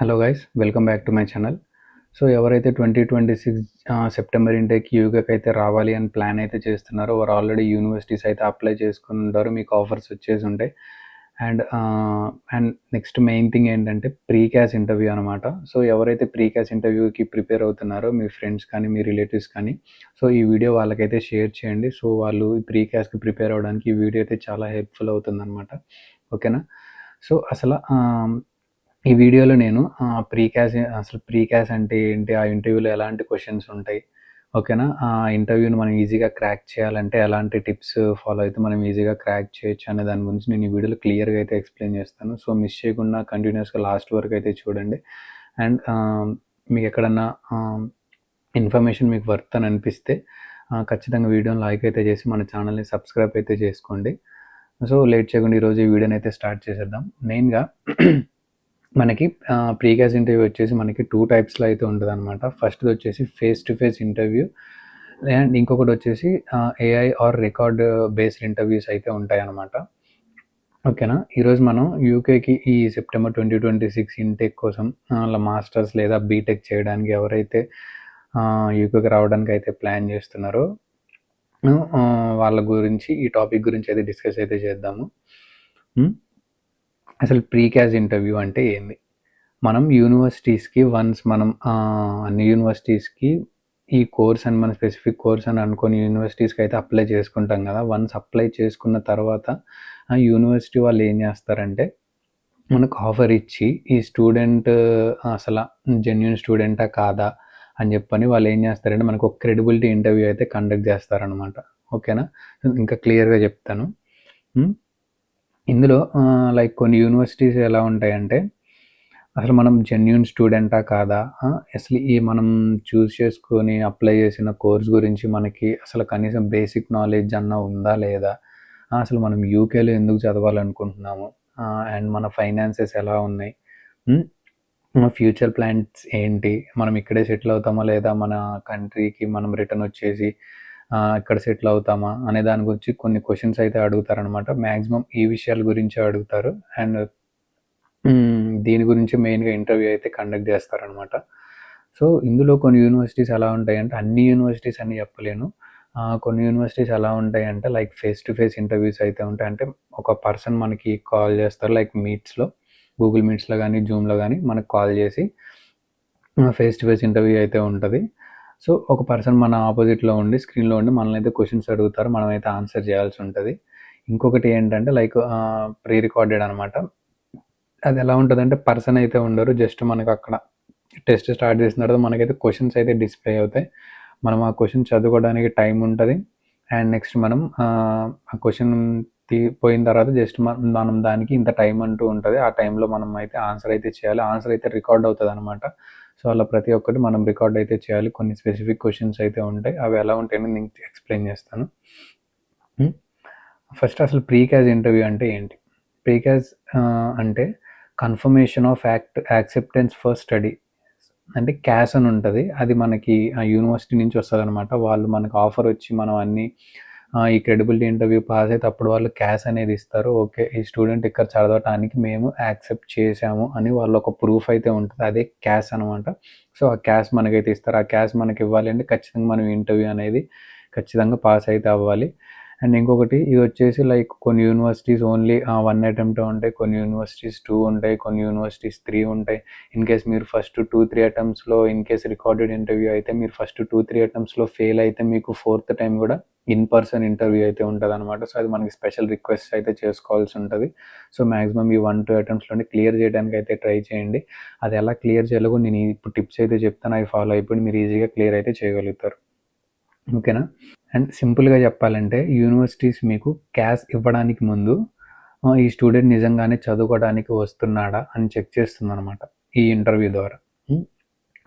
Hello guys, welcome back to my channel. So ఎవరైతే 2026 September ఇంటేక్‌కి యూకేకి అయితే రావాలి అని ప్లాన్ అయితే చేస్తున్నారో వారు ఆల్రెడీ యూనివర్సిటీస్ అయితే అప్లై చేసుకొని ఉంటారు. మీకు ఆఫర్స్ వచ్చేసి ఉంటాయి. అండ్ నెక్స్ట్ మెయిన్ థింగ్ ఏంటంటే ప్రీ క్యాస్ ఇంటర్వ్యూ అనమాట. సో ఎవరైతే ప్రీ క్యాస్ ఇంటర్వ్యూకి ప్రిపేర్ అవుతున్నారో మీ ఫ్రెండ్స్ కానీ మీ రిలేటివ్స్ కానీ సో ఈ వీడియో వాళ్ళకైతే షేర్ చేయండి. సో వాళ్ళు ప్రీ క్యాస్కి ప్రిపేర్ అవ్వడానికి ఈ వీడియో అయితే చాలా హెల్ప్ఫుల్ అవుతుందన్నమాట. ఓకేనా. సో ఈ వీడియోలో నేను ప్రీ క్యాస్ అంటే ఏంటి, ఆ ఇంటర్వ్యూలో ఎలాంటి క్వశ్చన్స్ ఉంటాయి, ఓకేనా, ఆ ఇంటర్వ్యూని మనం ఈజీగా క్రాక్ చేయాలంటే ఎలాంటి టిప్స్ ఫాలో అయితే మనం ఈజీగా క్రాక్ చేయొచ్చు అనే దాని గురించి నేను ఈ వీడియోలో క్లియర్గా అయితే ఎక్స్ప్లెయిన్ చేస్తాను. సో మిస్ చేయకుండా కంటిన్యూస్గా లాస్ట్ వరకు అయితే చూడండి. అండ్ మీకు ఎక్కడన్నా ఇన్ఫర్మేషన్ మీకు వర్త్ అని అనిపిస్తే ఖచ్చితంగా వీడియోని లైక్ అయితే చేసి మన ఛానల్ని సబ్స్క్రైబ్ అయితే చేసుకోండి. సో లేట్ చేయకుండా ఈరోజు ఈ వీడియోని అయితే స్టార్ట్ చేసేద్దాం. మెయిన్గా మనకి ప్రీ క్యాస్ ఇంటర్వ్యూ వచ్చేసి మనకి 2 టైప్స్లో అయితే ఉంటుంది అనమాట. ఫస్ట్ది వచ్చేసి face to face interview and ఇంకొకటి వచ్చేసి AI are record based interviews అయితే ఉంటాయి అనమాట. ఓకేనా. ఈరోజు మనం యూకేకి ఈ సెప్టెంబర్ 2026 ఇంటేక్ కోసం అలా మాస్టర్స్ లేదా బీటెక్ చేయడానికి ఎవరైతే యూకేకి రావడానికి అయితే ప్లాన్ చేస్తున్నారో వాళ్ళ గురించి ఈ టాపిక్ గురించి అయితే డిస్కస్ అయితే చేద్దాము. అసలు ప్రీ క్యాస్ ఇంటర్వ్యూ అంటే ఏంది? మనం యూనివర్సిటీస్కి మనం అన్ని యూనివర్సిటీస్కి ఈ కోర్స్ అని మన స్పెసిఫిక్ కోర్స్ అని అనుకొని యూనివర్సిటీస్కి అయితే అప్లై చేసుకుంటాం కదా. వన్స్ అప్లై చేసుకున్న తర్వాత ఆ యూనివర్సిటీ వాళ్ళు ఏం చేస్తారంటే మనకు ఆఫర్ ఇచ్చి ఈ స్టూడెంట్ అసలు జెన్యూన్ స్టూడెంటా కాదా అని చెప్పని వాళ్ళు ఏం చేస్తారంటే మనకు ఒక క్రెడిబిలిటీ ఇంటర్వ్యూ అయితే కండక్ట్ చేస్తారనమాట. ఓకేనా. ఇంకా క్లియర్గా చెప్తాను. ఇందులో లైక్ కొన్ని యూనివర్సిటీస్ ఎలా ఉంటాయంటే అసలు మనం జెన్యూన్ స్టూడెంటా కాదా, అసలు ఈ మనం చూస్ చేసుకొని అప్లై చేసిన కోర్స్ గురించి మనకి అసలు కనీసం బేసిక్ నాలెడ్జ్ అన్న ఉందా లేదా, అసలు మనం యూకేలో ఎందుకు చదవాలనుకుంటున్నాము, అండ్ మన ఫైనాన్సెస్ ఎలా ఉన్నాయి, ఫ్యూచర్ ప్లాన్స్ ఏంటి, మనం ఇక్కడే సెటిల్ అవుతామా లేదా మన కంట్రీకి మనం రిటర్న్ వచ్చేసి ఇక్కడ సెటిల్ అవుతామా అనే దాని గురించి కొన్ని క్వశ్చన్స్ అయితే అడుగుతారనమాట. మ్యాక్సిమం ఈ విషయాల గురించి అడుగుతారు. అండ్ దీని గురించి మెయిన్గా ఇంటర్వ్యూ అయితే కండక్ట్ చేస్తారనమాట. సో ఇందులో కొన్ని యూనివర్సిటీస్ ఎలా ఉంటాయంటే, అన్ని యూనివర్సిటీస్ అని చెప్పలేను, కొన్ని యూనివర్సిటీస్ ఎలా ఉంటాయంటే like face to face interviews అయితే ఉంటాయి. అంటే ఒక పర్సన్ మనకి కాల్ చేస్తారు, లైక్ మీట్స్లో, గూగుల్ మీట్స్లో కానీ జూమ్లో కానీ మనకు కాల్ చేసి ఫేస్ టు ఫేస్ ఇంటర్వ్యూ అయితే ఉంటుంది. సో ఒక పర్సన్ మన ఆపోజిట్లో ఉండి స్క్రీన్లో ఉండి మనల్ని అయితే క్వశ్చన్స్ అడుగుతారు, మనమైతే ఆన్సర్ చేయాల్సి ఉంటుంది. ఇంకొకటి ఏంటంటే లైక్ ప్రీ రికార్డెడ్ అనమాట. అది ఎలా ఉంటుందంటే పర్సన్ అయితే ఉండరు, జస్ట్ మనకు అక్కడ టెస్ట్ స్టార్ట్ చేసిన తర్వాత మనకైతే క్వశ్చన్స్ అయితే డిస్ప్లే అవుతాయి. మనం ఆ క్వశ్చన్ చదువుకోవడానికి టైం ఉంటుంది. అండ్ నెక్స్ట్ మనం ఆ క్వశ్చన్ పోయిన తర్వాత జస్ట్ మనం దానికి ఇంత టైం అంటూ ఉంటుంది. ఆ టైంలో మనం అయితే ఆన్సర్ అయితే చేయాలి. ఆన్సర్ అయితే రికార్డ్ అవుతుంది అనమాట. సో అలా ప్రతి ఒక్కటి మనం రికార్డ్ అయితే చేయాలి. కొన్ని స్పెసిఫిక్ క్వశ్చన్స్ అయితే ఉంటాయి, అవి ఎలా ఉంటాయని నేను ఎక్స్ప్లెయిన్ చేస్తాను. ఫస్ట్ అసలు ప్రీ క్యాస్ ఇంటర్వ్యూ అంటే ఏంటి? ప్రీ క్యాస్ అంటే confirmation of acceptance for study, అంటే క్యాస్ అని ఉంటుంది. అది మనకి యూనివర్సిటీ నుంచి వస్తుంది అనమాట. వాళ్ళు మనకు ఆఫర్ వచ్చి మనం అన్నీ ఈ క్రెడిబిలిటీ ఇంటర్వ్యూ పాస్ అయితే అప్పుడు వాళ్ళు క్యాస్ అనేది ఇస్తారు. ఓకే, ఈ స్టూడెంట్ ఇక్కడ చదవటానికి మేము యాక్సెప్ట్ చేసాము అని వాళ్ళు ఒక ప్రూఫ్ అయితే ఉంటుంది, అదే క్యాస్ అనమాట. సో ఆ క్యాస్ మనకైతే ఇస్తారు. ఆ క్యాస్ మనకి ఇవ్వాలి అంటే ఖచ్చితంగా మనం ఇంటర్వ్యూ అనేది ఖచ్చితంగా పాస్ అయితే అవ్వాలి. అండ్ ఇంకొకటి ఇది వచ్చేసి లైక్ కొన్ని యూనివర్సిటీస్ ఓన్లీ 1 అటెంప్ట్ ఉంటాయి, కొన్ని యూనివర్సిటీస్ 2 ఉంటాయి, కొన్ని యూనివర్సిటీస్ 3 ఉంటాయి. ఇన్ కేస్ మీరు ఫస్ట్ 2-3 అటెంప్ట్స్లో ఇన్ కేస్ రికార్డెడ్ ఇంటర్వ్యూ అయితే మీరు ఫస్ట్ 2-3 అటెంప్ట్స్లో ఫెయిల్ అయితే మీకు 4th టైం కూడా ఇన్ పర్సన్ ఇంటర్వ్యూ అయితే ఉంటుంది అనమాట. సో అది మనకి స్పెషల్ రిక్వెస్ట్ అయితే చేసుకోవాల్సి ఉంటుంది. సో మ్యాక్సిమం ఈ 1-2 అటెంప్ట్స్లోనే క్లియర్ చేయడానికి అయితే ట్రై చేయండి. అది ఎలా క్లియర్ చేయాలో నేను ఇప్పుడు టిప్స్ అయితే చెప్తాను, అవి ఫాలో అయిపోయి మీరు ఈజీగా క్లియర్ అయితే చేయగలుగుతారు. ఓకేనా. అండ్ సింపుల్గా చెప్పాలంటే యూనివర్సిటీస్ మీకు క్యాష్ ఇవ్వడానికి ముందు ఈ స్టూడెంట్ నిజంగానే చదువుకోవడానికి వస్తున్నాడా అని చెక్ చేస్తుంది అనమాట ఈ ఇంటర్వ్యూ ద్వారా.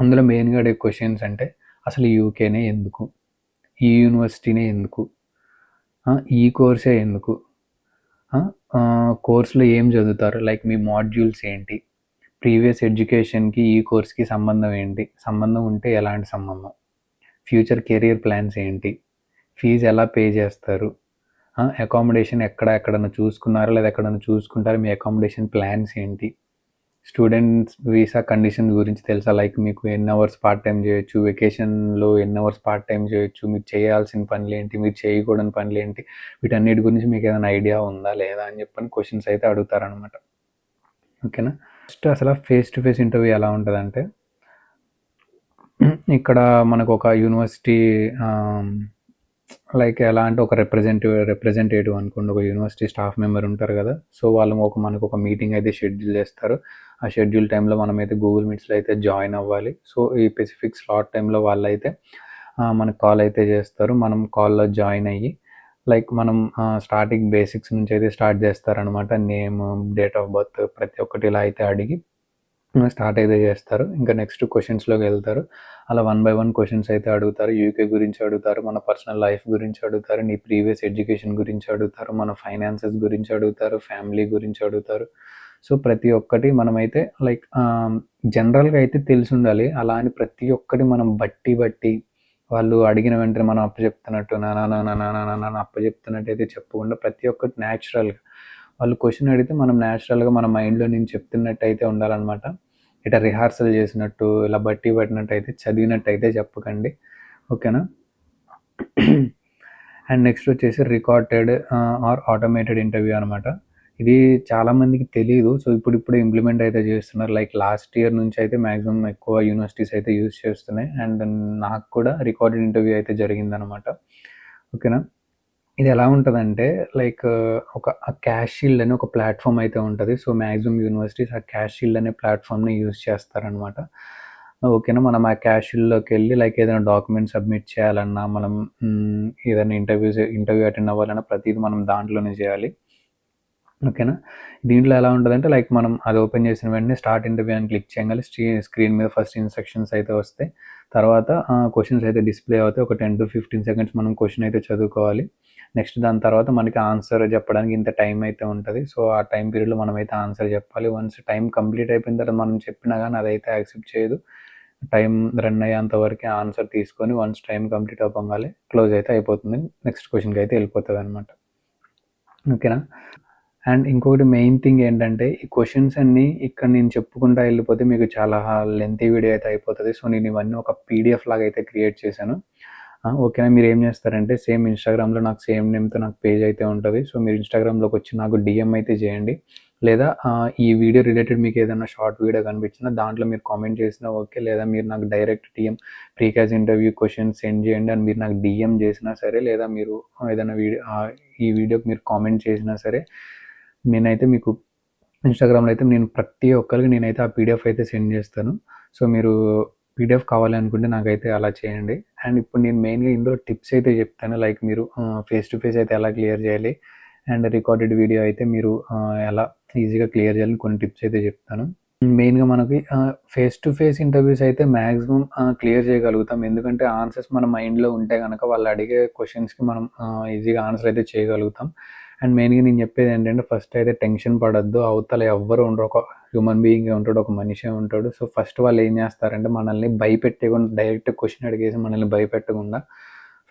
అందులో మెయిన్గా అడిగే క్వశ్చన్స్ అంటే అసలు యూకేనే ఎందుకు, ఈ యూనివర్సిటీనే ఎందుకు, ఈ కోర్సే ఎందుకు, కోర్సులో ఏం చదువుతారు, లైక్ మీ మాడ్యూల్స్ ఏంటి, ప్రీవియస్ ఎడ్యుకేషన్కి ఈ కోర్స్కి సంబంధం ఏంటి, సంబంధం ఉంటే ఎలాంటి సంబంధం, ఫ్యూచర్ కెరియర్ ప్లాన్స్ ఏంటి, ఫీజు ఎలా పే చేస్తారు, అకామిడేషన్ ఎక్కడన్నా చూసుకున్నారా లేదా ఎక్కడన్నా చూసుకుంటారా, మీ అకామిడేషన్ ప్లాన్స్ ఏంటి, స్టూడెంట్స్ వీసా కండిషన్స్ గురించి తెలుసా? లైక్ మీకు ఎన్ని అవర్స్ పార్ట్ టైం చేయొచ్చు, వెకేషన్లో ఎన్ని అవర్స్ పార్ట్ టైం చేయొచ్చు, మీరు చేయాల్సిన పనులేంటి, మీరు చేయకూడని పనులేంటి, వీటన్నిటి గురించి మీకు ఏదైనా ఐడియా ఉందా లేదా అని చెప్పని క్వశ్చన్స్ అయితే అడుగుతారనమాట. ఓకేనా. ఫస్ట్ అసలు ఫేస్ టు ఫేస్ ఇంటర్వ్యూ ఎలా ఉంటుందంటే, ఇక్కడ మనకు ఒక యూనివర్సిటీ లైక్ ఎలా అంటే ఒక రిప్రజెంటేటివ్ అనుకోండి, ఒక యూనివర్సిటీ స్టాఫ్ మెంబర్ ఉంటారు కదా. సో వాళ్ళు మనకు ఒక మీటింగ్ అయితే షెడ్యూల్ చేస్తారు. ఆ షెడ్యూల్ టైంలో మనమైతే గూగుల్ మీట్స్లో అయితే జాయిన్ అవ్వాలి. సో ఈ స్పెసిఫిక్ స్లాట్ టైంలో వాళ్ళు అయితే మనకు కాల్ అయితే చేస్తారు. మనం కాల్లో జాయిన్ అయ్యి లైక్ మనం స్టార్టింగ్ బేసిక్స్ నుంచి అయితే స్టార్ట్ చేస్తారనమాట. నేమ్, డేట్ ఆఫ్ బర్త్ ప్రతి ఒక్కటి ఇలా అయితే అడిగి స్టార్ట్ అయితే చేస్తారు. ఇంకా నెక్స్ట్ క్వశ్చన్స్లోకి వెళ్తారు. అలా 1 by 1 క్వశ్చన్స్ అయితే అడుగుతారు. యూకే గురించి అడుగుతారు, మన పర్సనల్ లైఫ్ గురించి అడుగుతారు, నీ ప్రీవియస్ ఎడ్యుకేషన్ గురించి అడుగుతారు, మన ఫైనాన్సెస్ గురించి అడుగుతారు, ఫ్యామిలీ గురించి అడుగుతారు. సో ప్రతి ఒక్కటి మనమైతే లైక్ జనరల్గా అయితే తెలిసి ఉండాలి. అలా అని ప్రతి ఒక్కటి మనం బట్టి వాళ్ళు అడిగిన వెంటనే మనం అప్పచెప్తున్నట్టు నా అప్పచెప్తున్నట్టు అయితే చెప్పకుండా ప్రతి ఒక్కటి న్యాచురల్గా వాళ్ళు క్వశ్చన్ అడిగితే మనం న్యాచురల్గా మన మైండ్లో నేను చెప్తున్నట్టు అయితే ఉండాలన్నమాట. ఇట్లా రిహార్సల్ చేసినట్టు, ఇలా బట్టి పట్టినట్టు అయితే చదివినట్టు అయితే చెప్పకండి. ఓకేనా. అండ్ నెక్స్ట్ వచ్చేసి రికార్డెడ్ ఆర్ ఆటోమేటెడ్ ఇంటర్వ్యూ అనమాట. ఇది చాలామందికి తెలియదు. సో ఇప్పుడు ఇంప్లిమెంట్ అయితే చేస్తున్నారు. లైక్ లాస్ట్ ఇయర్ నుంచి అయితే మ్యాక్సిమం ఎక్కువ యూనివర్సిటీస్ అయితే యూజ్ చేస్తున్నాయి. అండ్ నాకు కూడా రికార్డెడ్ ఇంటర్వ్యూ అయితే జరిగిందనమాట. ఓకేనా. ఇది ఎలా ఉంటుందంటే లైక్ ఒక క్యాష్ షీల్డ్ అనే ఒక ప్లాట్ఫామ్ అయితే ఉంటుంది. సో మ్యాక్సిమం యూనివర్సిటీస్ ఆ క్యాష్ షీల్డ్ అనే ప్లాట్ఫామ్ని యూజ్ చేస్తారనమాట. ఓకేనా. మనం ఆ క్యాష్ షీల్డ్లోకి వెళ్ళి లైక్ ఏదైనా డాక్యుమెంట్ సబ్మిట్ చేయాలన్నా, మనం ఏదైనా ఇంటర్వ్యూ అటెండ్ అవ్వాలన్నా ప్రతిదీ మనం దాంట్లోనే చేయాలి. ఓకేనా. దీంట్లో ఎలా ఉంటుందంటే లైక్ మనం అది ఓపెన్ చేసిన వెంటనే స్టార్ట్ ఇంటర్వ్యూ అని క్లిక్ చేయగానే స్క్రీన్ మీద ఫస్ట్ ఇన్స్ట్రక్షన్స్ అయితే వస్తాయి. తర్వాత క్వశ్చన్స్ అయితే డిస్ప్లే అవుతాయి. ఒక 10 to 15 seconds మనం క్వశ్చన్ అయితే చదువుకోవాలి. నెక్స్ట్ దాని తర్వాత మనకి ఆన్సర్ చెప్పడానికి ఇంత టైం అయితే ఉంటుంది. సో ఆ టైం పీరియడ్లో మనం అయితే ఆన్సర్ చెప్పాలి. వన్స్ టైం కంప్లీట్ అయిపోయిన తర్వాత మనం చెప్పినా కానీ అదైతే యాక్సెప్ట్ చేయదు. టైం రన్ అయ్యేంత వరకు ఆన్సర్ తీసుకొని వన్స్ టైం కంప్లీట్ అవ్వగానే క్లోజ్ అయితే అయిపోతుంది. నెక్స్ట్ క్వశ్చన్కి అయితే వెళ్ళిపోతుంది అనమాట. ఓకేనా. అండ్ ఇంకొకటి మెయిన్ థింగ్ ఏంటంటే, ఈ క్వశ్చన్స్ అన్నీ ఇక్కడ నేను చెప్పుకుంటా వెళ్ళిపోతే మీకు చాలా లెంతీ వీడియో అయితే అయిపోతుంది. సో నేను ఇవన్నీ ఒక పీడిఎఫ్ లాగా అయితే క్రియేట్ చేశాను. ఓకేనా. మీరు ఏం చేస్తారంటే సేమ్ ఇన్స్టాగ్రామ్లో నాకు సేమ్ నేమ్తో నాకు పేజ్ అయితే ఉంటుంది. సో మీరు ఇన్స్టాగ్రామ్లోకి వచ్చి నాకు డిఎం అయితే చేయండి. లేదా ఈ వీడియో రిలేటెడ్ మీకు ఏదైనా షార్ట్ వీడియో కనిపించినా దాంట్లో మీరు కామెంట్ చేసినా ఓకే, లేదా మీరు నాకు డైరెక్ట్ డిఎం ప్రీకాజ్ ఇంటర్వ్యూ క్వశ్చన్స్ సెండ్ చేయండి అని మీరు నాకు డిఎం చేసినా సరే, లేదా మీరు ఏదైనా ఈ వీడియోకి మీరు కామెంట్ చేసినా సరే, నేనైతే మీకు ఇన్స్టాగ్రామ్లో అయితే నేను ప్రతి ఒక్కరికి నేనైతే ఆ పీడిఎఫ్ అయితే సెండ్ చేస్తాను. సో మీరు పీడిఎఫ్ కావాలి అనుకుంటే నాకైతే అలా చేయండి. అండ్ ఇప్పుడు నేను మెయిన్గా ఇందులో టిప్స్ అయితే చెప్తాను. లైక్ మీరు ఫేస్ టు ఫేస్ అయితే ఎలా క్లియర్ చేయాలి, అండ్ రికార్డెడ్ వీడియో అయితే మీరు ఎలా ఈజీగా క్లియర్ చేయాలని కొన్ని టిప్స్ అయితే చెప్తాను. మెయిన్గా మనకి ఫేస్ టు ఫేస్ ఇంటర్వ్యూస్ అయితే మ్యాక్సిమం క్లియర్ చేయగలుగుతాం. ఎందుకంటే ఆన్సర్స్ మన మైండ్లో ఉంటే కనుక వాళ్ళు అడిగే క్వశ్చన్స్కి మనం ఈజీగా ఆన్సర్ అయితే చేయగలుగుతాం. అండ్ మెయిన్గా నేను చెప్పేది ఏంటంటే ఫస్ట్ అయితే టెన్షన్ పడొద్దు. అవతల ఎవ్వరు ఉండరు, ఒక హ్యూమన్ బీయింగ్ ఉంటాడు, ఒక మనిషే ఉంటాడు. సో ఫస్ట్ వాళ్ళు ఏం చేస్తారంటే మనల్ని భయపెట్టకుండా, డైరెక్ట్ క్వశ్చన్ అడిగేసి మనల్ని భయపెట్టకుండా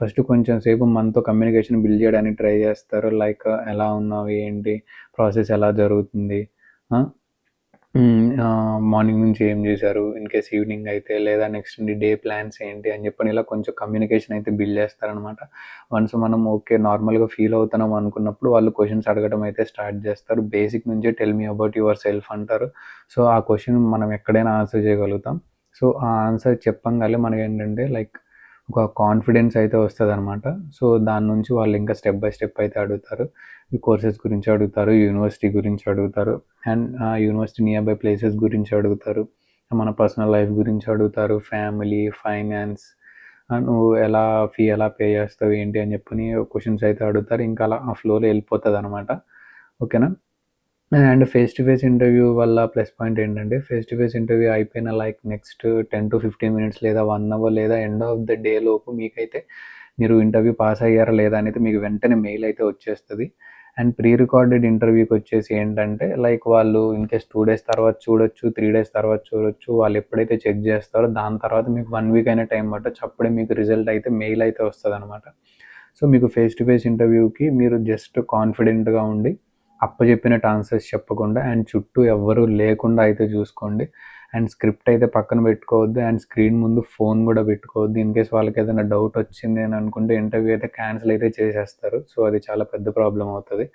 ఫస్ట్ కొంచెం సేపు మనతో కమ్యూనికేషన్ బిల్డ్ చేయడానికి ట్రై చేస్తారు. లైక్ ఎలా ఉన్నావు, ఏంటి ప్రాసెస్ ఎలా జరుగుతుంది, మార్నింగ్ నుంచి ఏం చేశారు, ఇన్ కేస్ ఈవినింగ్ అయితే, లేదా నెక్స్ట్ డే ప్లాన్స్ ఏంటి అని చెప్పని ఇలా కొంచెం కమ్యూనికేషన్ అయితే బిల్డ్ చేస్తారనమాట. వన్స్ మనం ఓకే నార్మల్గా ఫీల్ అవుతున్నాం అనుకున్నప్పుడు వాళ్ళు క్వశ్చన్స్ అడగడం అయితే స్టార్ట్ చేస్తారు. బేసిక్ నుంచే tell me about your self అంటారు. సో ఆ క్వశ్చన్ మనం ఎక్కడైనా ఆన్సర్ చేయగలుగుతాం. సో ఆ ఆన్సర్ చెప్పంగానే మనకి ఏంటంటే లైక్ ఒక కాన్ఫిడెన్స్ అయితే వస్తుంది అనమాట. సో దాని నుంచి వాళ్ళు ఇంకా స్టెప్ బై స్టెప్ అయితే అడుగుతారు. ఈ కోర్సెస్ గురించి అడుగుతారు, యూనివర్సిటీ గురించి అడుగుతారు, and university near by places గురించి అడుగుతారు, మన పర్సనల్ లైఫ్ గురించి అడుగుతారు, ఫ్యామిలీ, ఫైనాన్స్, నువ్వు ఫీ ఎలా పే చేస్తావు ఏంటి అని చెప్పని క్వశ్చన్స్ అయితే అడుగుతారు. ఇంకా అలా ఆ ఫ్లోలో వెళ్ళిపోతుంది అనమాట. ఓకేనా. And face to face interview వల్ల ప్లస్ పాయింట్ ఏంటంటే, ఫేస్ టు ఫేస్ ఇంటర్వ్యూ అయిపోయిన లైక్ నెక్స్ట్ 10 to 15 minutes లేదా 1 hour లేదా ఎండ్ ఆఫ్ ద డే లోపు మీకైతే మీరు ఇంటర్వ్యూ పాస్ అయ్యారా లేదా అనేది మీకు వెంటనే మెయిల్ అయితే వచ్చేస్తుంది. అండ్ ప్రీ రికార్డెడ్ ఇంటర్వ్యూకి వచ్చేసి ఏంటంటే లైక్ వాళ్ళు ఇన్కేస్ 2 days తర్వాత చూడొచ్చు, 3 days తర్వాత చూడొచ్చు. వాళ్ళు ఎప్పుడైతే చెక్ చేస్తారో దాని తర్వాత మీకు 1 week అయినా టైం పట్టొచ్చు. అప్పుడే మీకు రిజల్ట్ అయితే మెయిల్ అయితే వస్తుంది అనమాట. సో మీకు ఫేస్ టు ఫేస్ ఇంటర్వ్యూకి మీరు జస్ట్ కాన్ఫిడెంట్గా ఉండి అప్పచెప్పినట్టు ఆన్సర్స్ చెప్పకుండా అండ్ చుట్టూ ఎవ్వరూ లేకుండా అయితే చూసుకోండి. అండ్ స్క్రిప్ట్ అయితే పక్కన పెట్టుకోవద్దు అండ్ స్క్రీన్ ముందు ఫోన్ కూడా పెట్టుకోవద్దు. ఇన్ కేస్ వాళ్ళకి ఏదైనా డౌట్ వచ్చింది అని అనుకుంటే ఇంటర్వ్యూ అయితే క్యాన్సిల్ అయితే చేసేస్తారు. సో అది చాలా పెద్ద ప్రాబ్లం అవుతుంది.